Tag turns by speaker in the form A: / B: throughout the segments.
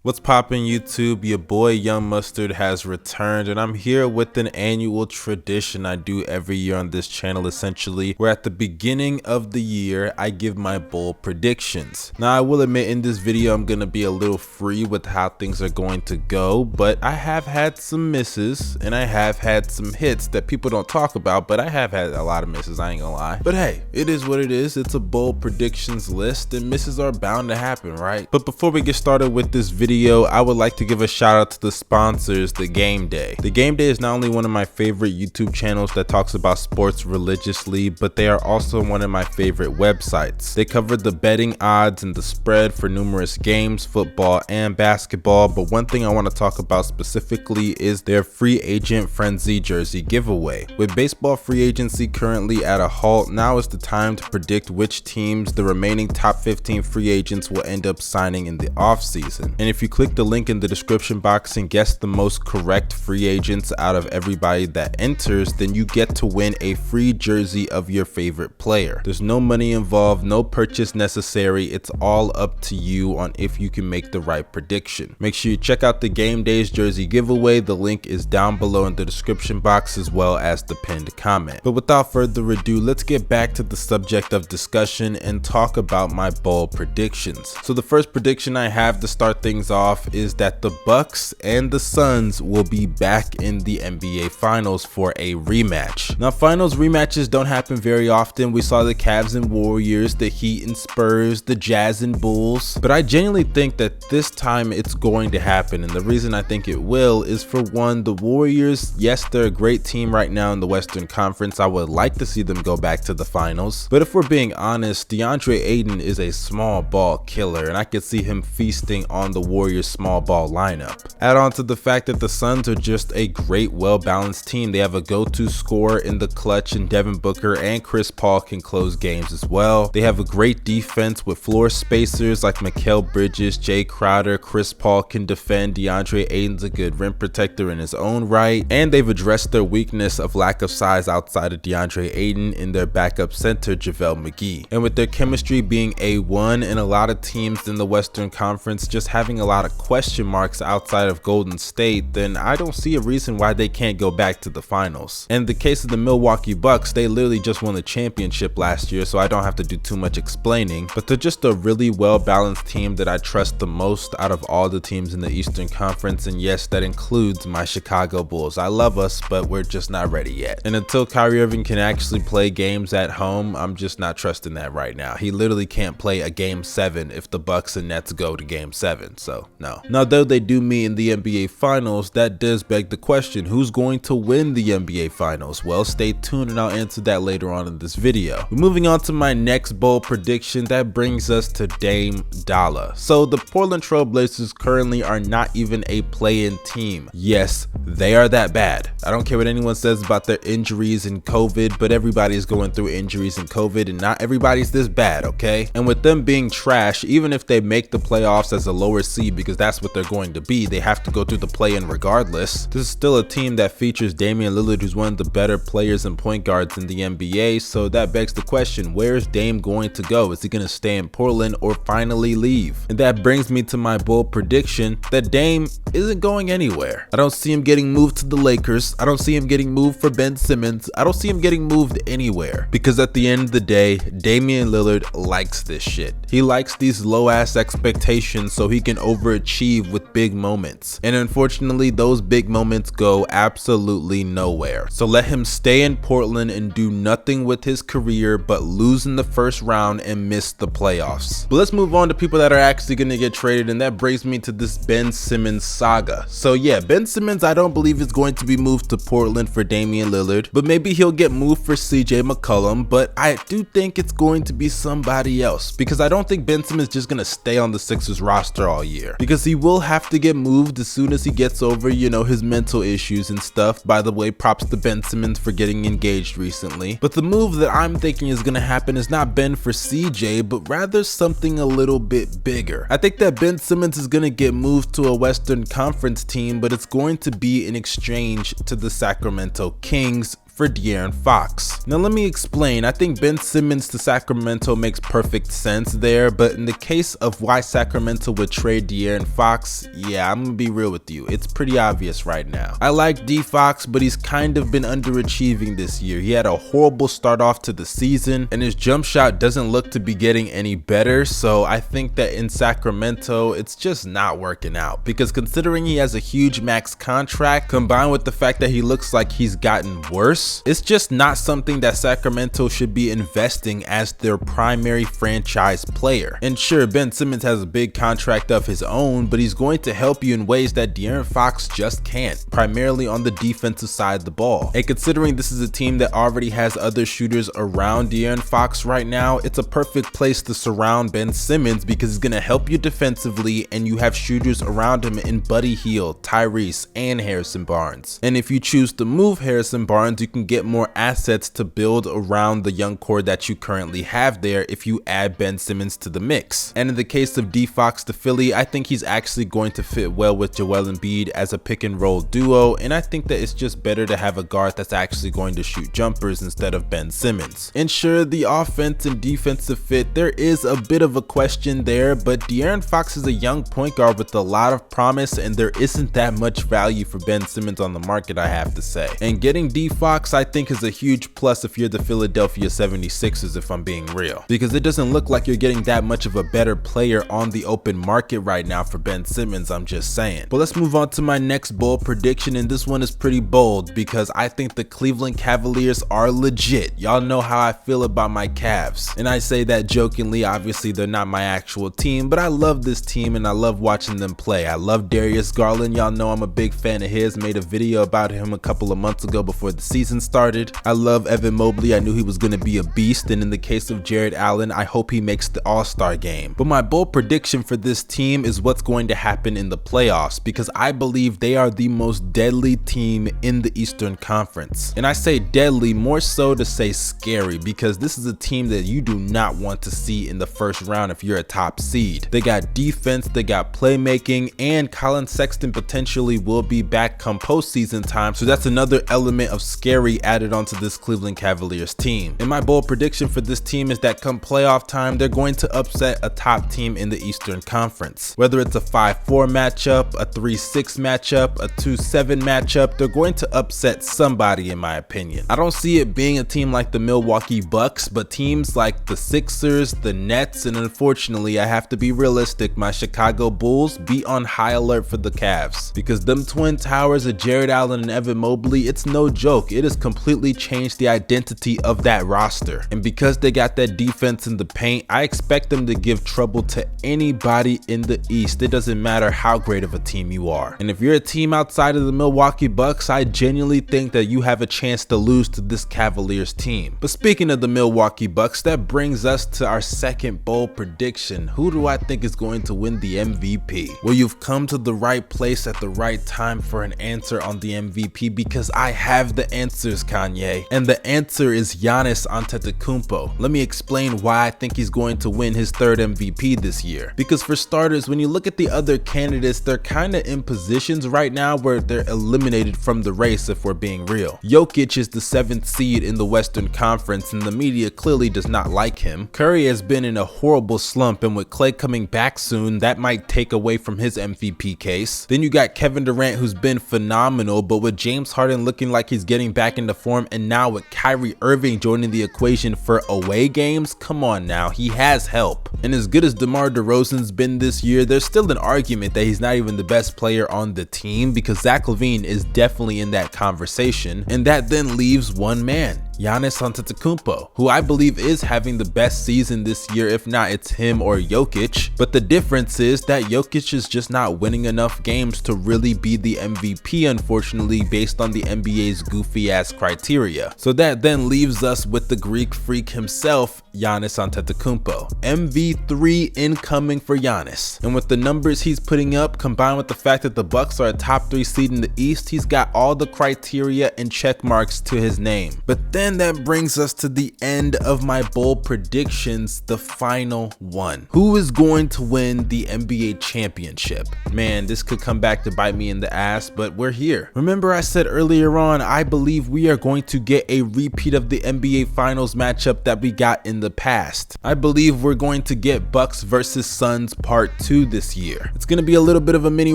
A: What's poppin' YouTube? Your boy Young Mustard has returned, and I'm here with an annual tradition I do every year on this channel, essentially, where at the beginning of the year I give my bold predictions. Now I will admit in this video I'm gonna be a little free with how things are going to go, but I have had some misses and I have had some hits that people don't talk about, but I have had a lot of misses, I ain't gonna lie. But hey, it is what it is. It's a bold predictions list and misses are bound to happen, right? But before we get started with this video, I would like to give a shout out to the sponsors, The Game Day. The Game Day is not only one of my favorite YouTube channels that talks about sports religiously, but they are also one of my favorite websites. They cover the betting odds and the spread for numerous games, football and basketball, but one thing I want to talk about specifically is their free agent frenzy jersey giveaway. With baseball free agency currently at a halt, now is the time to predict which teams the remaining top 15 free agents will end up signing in the offseason. And if you click the link in the description box and guess the most correct free agents out of everybody that enters, then you get to win a free jersey of your favorite player. There's no money involved, no purchase necessary. It's all up to you on if you can make the right prediction. Make sure you check out the Game Days jersey giveaway. The link is down below in the description box as well as the pinned comment. But without further ado, let's get back to the subject of discussion and talk about my bold predictions. So the first prediction I have to start things off is that the Bucks and the Suns will be back in the NBA Finals for a rematch. Now, Finals rematches don't happen very often. We saw the Cavs and Warriors, the Heat and Spurs, the Jazz and Bulls, but I genuinely think that this time it's going to happen, and the reason I think it will is, for one, the Warriors, yes, they're a great team right now in the Western Conference. I would like to see them go back to the finals, but if we're being honest, DeAndre Ayton is a small ball killer, and I could see him feasting on the Warriors small ball lineup. Add on to the fact that the Suns are just a great, well-balanced team. They have a go-to scorer in the clutch in Devin Booker, and Chris Paul can close games as well. They have a great defense with floor spacers like Mikal Bridges, Jay Crowder. Chris Paul can defend. DeAndre Ayton's a good rim protector in his own right, and they've addressed their weakness of lack of size outside of DeAndre Ayton in their backup center, JaVale McGee. And with their chemistry being A1 and a lot of teams in the Western Conference just having a lot of question marks outside of Golden State, then I don't see a reason why they can't go back to the finals. In the case of the Milwaukee Bucks, they literally just won the championship last year, so I don't have to do too much explaining, but they're just a really well-balanced team that I trust the most out of all the teams in the Eastern Conference, and yes, that includes my Chicago Bulls. I love us, but we're just not ready yet. And until Kyrie Irving can actually play games at home, I'm just not trusting that right now. He literally can't play a game 7 if the Bucks and Nets go to game 7, so no. Now, though they do meet in the NBA Finals, that does beg the question, who's going to win the NBA Finals? Well, stay tuned and I'll answer that later on in this video. Moving on to my next bold prediction, that brings us to Dame Dollar. So the Portland Trail Blazers currently are not even a play-in team. Yes, they are that bad. I don't care what anyone says about their injuries and COVID, but everybody's going through injuries and COVID, and not everybody's this bad, okay? And with them being trash, even if they make the playoffs as a lower seed, because that's what they're going to be, they have to go through the play-in regardless. This is still a team that features Damian Lillard, who's one of the better players and point guards in the NBA, so that begs the question, where's Dame going to go? Is he going to stay in Portland or finally leave? And that brings me to my bold prediction that Dame isn't going anywhere. I don't see him getting moved to the Lakers. I don't see him getting moved for Ben Simmons. I don't see him getting moved anywhere, because at the end of the day, Damian Lillard likes this shit. He likes these low-ass expectations so he can overachieve with big moments, and unfortunately those big moments go absolutely nowhere. So let him stay in Portland and do nothing with his career but lose in the first round and miss the playoffs. But let's move on to people that are actually going to get traded, and that brings me to this Ben Simmons saga. So yeah, Ben Simmons I don't believe is going to be moved to Portland for Damian Lillard, but maybe he'll get moved for CJ McCollum, but I do think it's going to be somebody else, because I don't think Ben Simmons is just going to stay on the Sixers roster all year, because he will have to get moved as soon as he gets over, you know, his mental issues and stuff. By the way, props to Ben Simmons for getting engaged recently. But the move that I'm thinking is going to happen is not Ben for CJ, but rather something a little bit bigger. I think that Ben Simmons is going to get moved to a Western Conference team, but it's going to be in exchange to the Sacramento Kings for for De'Aaron Fox. Now let me explain. I think Ben Simmons to Sacramento makes perfect sense there, but in the case of why Sacramento would trade De'Aaron Fox, yeah, I'm gonna be real with you. It's pretty obvious right now. I like D Fox, but he's kind of been underachieving this year. He had a horrible start off to the season, and his jump shot doesn't look to be getting any better, so I think that in Sacramento, it's just not working out, because considering he has a huge max contract, combined with the fact that he looks like he's gotten worse, it's just not something that Sacramento should be investing as their primary franchise player. And sure, Ben Simmons has a big contract of his own, but he's going to help you in ways that De'Aaron Fox just can't, primarily on the defensive side of the ball. And considering this is a team that already has other shooters around De'Aaron Fox right now, it's a perfect place to surround Ben Simmons because he's going to help you defensively, and you have shooters around him in Buddy Hield, Tyrese, and Harrison Barnes. And if you choose to move Harrison Barnes, you can get more assets to build around the young core that you currently have there if you add Ben Simmons to the mix. And in the case of D Fox to Philly, I think he's actually going to fit well with Joel Embiid as a pick and roll duo, and I think that it's just better to have a guard that's actually going to shoot jumpers instead of Ben Simmons. And sure, the offense and defensive fit, there is a bit of a question there, but De'Aaron Fox is a young point guard with a lot of promise, and there isn't that much value for Ben Simmons on the market, I have to say. And getting D Fox, I think, is a huge plus if you're the Philadelphia 76ers, if I'm being real, because it doesn't look like you're getting that much of a better player on the open market right now for Ben Simmons, I'm just saying. But let's move on to my next bold prediction, and this one is pretty bold because I think the Cleveland Cavaliers are legit. Y'all know how I feel about my Cavs, and I say that jokingly. Obviously they're not my actual team, but I love this team and I love watching them play. I love Darius Garland. Y'all know I'm a big fan of his. Made a video about him a couple of months ago before the season started. I love Evan Mobley. I knew he was going to be a beast, and in the case of Jared Allen, I hope he makes the All-Star game. But my bold prediction for this team is what's going to happen in the playoffs, because I believe they are the most deadly team in the Eastern Conference. And I say deadly more so to say scary, because this is a team that you do not want to see in the first round if you're a top seed. They got defense, they got playmaking, and Colin Sexton potentially will be back come postseason time, so that's another element of scary added onto this Cleveland Cavaliers team. And my bold prediction for this team is that come playoff time, they're going to upset a top team in the Eastern Conference. Whether it's a 5-4 matchup, a 3-6 matchup, a 2-7 matchup, they're going to upset somebody, in my opinion. I don't see it being a team like the Milwaukee Bucks, but teams like the Sixers, the Nets, and unfortunately, I have to be realistic, my Chicago Bulls, be on high alert for the Cavs, because them Twin Towers of Jared Allen and Evan Mobley, it's no joke. It has completely changed the identity of that roster. And because they got that defense in the paint, I expect them to give trouble to anybody in the East. It doesn't matter how great of a team you are. And if you're a team outside of the Milwaukee Bucks, I genuinely think that you have a chance to lose to this Cavaliers team. But speaking of the Milwaukee Bucks, that brings us to our second bold prediction. Who do I think is going to win the MVP? Well, you've come to the right place at the right time for an answer on the MVP, because I have the answers, Kanye. And the answer is Giannis Antetokounmpo. Let me explain why I think he's going to win his third MVP this year. Because for starters, when you look at the other candidates, they're kind of in positions right now where they're eliminated from the race, if we're being real. Jokic is the 7th seed in the Western Conference, and the media clearly does not like him. Curry has been in a horrible slump, and with Klay coming back soon, that might take away from his MVP case. Then you got Kevin Durant, who's been phenomenal, but with James Harden looking like he's getting back into form, and now with Kyrie Irving joining the equation for away games, come on now, he has help. And as good as DeMar DeRozan's been this year, there's still an argument that he's not even the best player on the team, because Zach LaVine is definitely in that conversation, and that then leaves one man, Giannis Antetokounmpo, who I believe is having the best season this year. If not, it's him or Jokic. But the difference is that Jokic is just not winning enough games to really be the MVP, unfortunately, based on the NBA's goofy ass criteria. So that then leaves us with the Greek freak himself, Giannis Antetokounmpo. MV3 incoming for Giannis. And with the numbers he's putting up, combined with the fact that the Bucks are a top 3 seed in the East, he's got all the criteria and check marks to his name. But then that brings us to the end of my bold predictions, the final one. Who is going to win the NBA championship? Man, this could come back to bite me in the ass, but we're here. Remember I said earlier on, I believe we are going to get a repeat of the NBA Finals matchup that we got in the past. I believe we're going to get Bucks versus Suns part 2 this year. It's going to be a little bit of a mini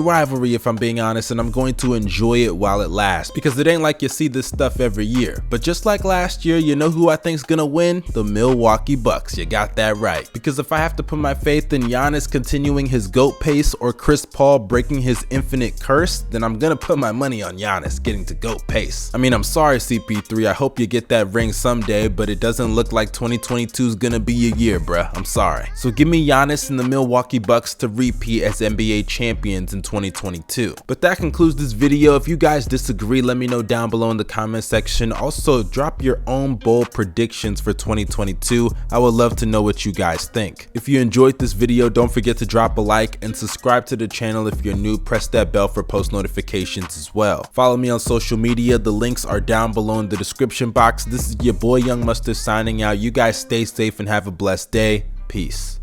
A: rivalry if I'm being honest, and I'm going to enjoy it while it lasts, because it ain't like you see this stuff every year. But just like last year, you know who I think's gonna win? The Milwaukee Bucks. You got that right. Because if I have to put my faith in Giannis continuing his GOAT pace or Chris Paul breaking his infinite curse, then I'm gonna put my money on Giannis getting to GOAT pace. I mean, I'm sorry CP3, I hope you get that ring someday, but it doesn't look like 2022 is gonna be your year, bruh. I'm sorry. So give me Giannis and the Milwaukee Bucks to repeat as NBA champions in 2022. But that concludes this video. If you guys disagree, let me know down below in the comment section. Also, drop your own bold predictions for 2022. I would love to know what you guys think. If you enjoyed this video, don't forget to drop a like and subscribe to the channel. If you're new, press that bell for post notifications as well. Follow me on social media. The links are down below in the description box. This is your boy Young Mustard signing out. You guys stay safe and have a blessed day. Peace.